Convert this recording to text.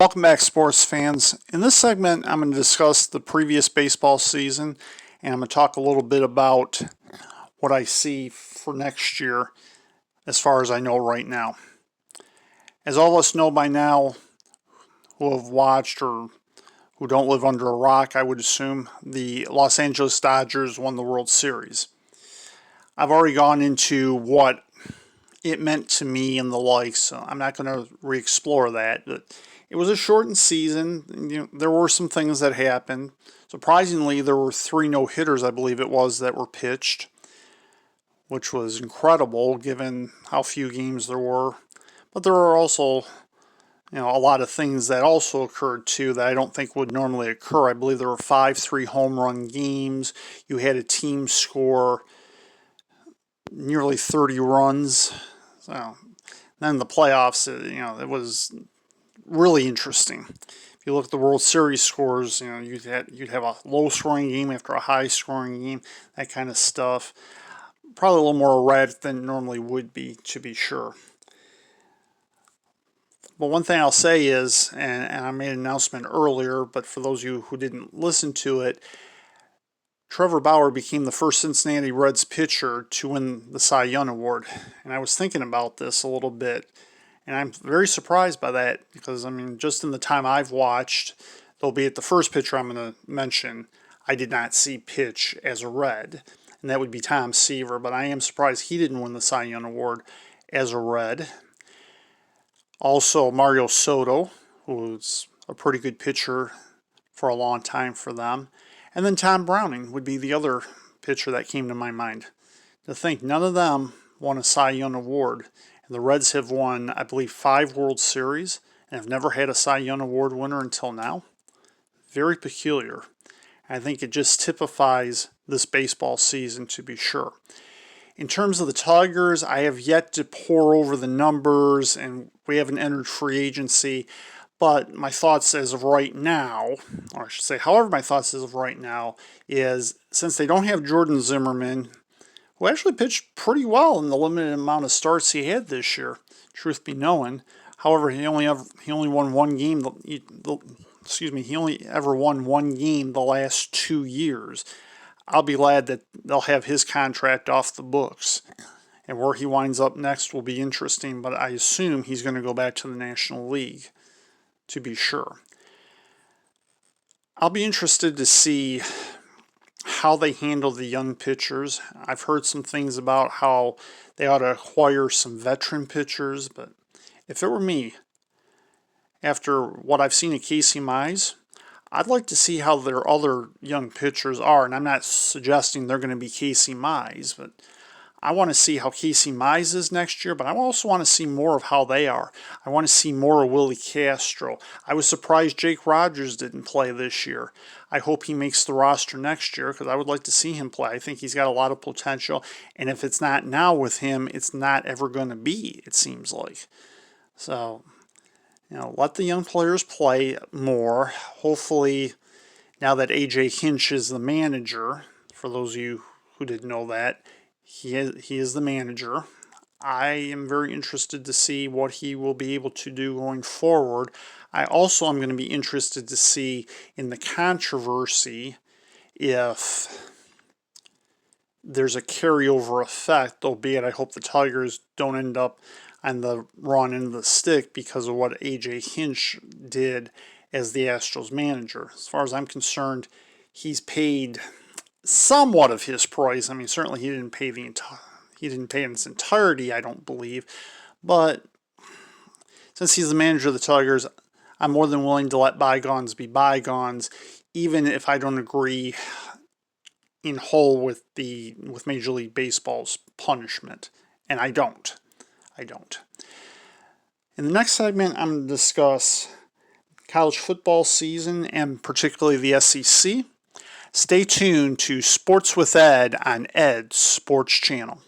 Welcome back, sports fans. In this segment, I'm going to discuss the previous baseball season, and I'm going to talk a little bit about what I see for next year as far as I know right now. As all of us know by now, who have watched or who don't live under a rock, I would assume, the Los Angeles Dodgers won the World Series. I've already gone into what it meant to me and the like, so I'm not going to re-explore that. But it was a shortened season. There were some things that happened. Surprisingly, there were 3 no-hitters, I believe it was, that were pitched, which was incredible given how few games there were. But there were also, a lot of things that also occurred too that I don't think would normally occur. I believe there were 5 3-home run games. You had a team score nearly 30 runs. So then the playoffs, it was really interesting. If you look at the World Series scores, you'd have a low-scoring game after a high-scoring game, that kind of stuff. Probably a little more erratic than it normally would be, to be sure. But one thing I'll say is, and I made an announcement earlier, but for those of you who didn't listen to it, Trevor Bauer became the first Cincinnati Reds pitcher to win the Cy Young Award. And I was thinking about this a little bit, and I'm very surprised by that because, just in the time I've watched, albeit the first pitcher I'm going to mention, I did not see pitch as a Red, and that would be Tom Seaver, but I am surprised he didn't win the Cy Young Award as a Red. Also, Mario Soto, who was a pretty good pitcher for a long time for them. And then Tom Browning would be the other pitcher that came to my mind. To think none of them won a Cy Young Award. And the Reds have won, I believe, 5 World Series and have never had a Cy Young Award winner until now. Very peculiar. I think it just typifies this baseball season, to be sure. In terms of the Tigers, I have yet to pore over the numbers, and we haven't entered free agency. But my thoughts as of right now, or I should say, however, my thoughts as of right now is since they don't have Jordan Zimmerman, who actually pitched pretty well in the limited amount of starts he had this year, truth be known. However, he only won one game. He only ever won one game the last 2 years. I'll be glad that they'll have his contract off the books. And where he winds up next will be interesting, but I assume he's going to go back to the National League, to be sure. I'll be interested to see how they handle the young pitchers. I've heard some things about how they ought to acquire some veteran pitchers, but if it were me, after what I've seen of Casey Mize, I'd like to see how their other young pitchers are, and I'm not suggesting they're going to be Casey Mize, but I want to see how Casey Mize is next year, but I also want to see more of how they are. I want to see more of Willie Castro. I was surprised Jake Rogers didn't play this year. I hope he makes the roster next year because I would like to see him play. I think he's got a lot of potential, and if it's not now with him, it's not ever going to be, it seems like. So, let the young players play more. Hopefully, now that A.J.Hinch is the manager, for those of you who didn't know that, he is the manager. I am very interested to see what he will be able to do going forward. I also am going to be interested to see in the controversy if there's a carryover effect, albeit I hope the Tigers don't end up on the wrong end of the stick because of what A.J. Hinch did as the Astros manager. As far as I'm concerned, he's paid somewhat of his price. Certainly he didn't pay in its entirety, I don't believe. But since he's the manager of the Tigers, I'm more than willing to let bygones be bygones, even if I don't agree in whole with Major League Baseball's punishment. And I don't. In the next segment, I'm going to discuss college football season and particularly the SEC. Stay tuned to Sports with Ed on Ed's Sports Channel.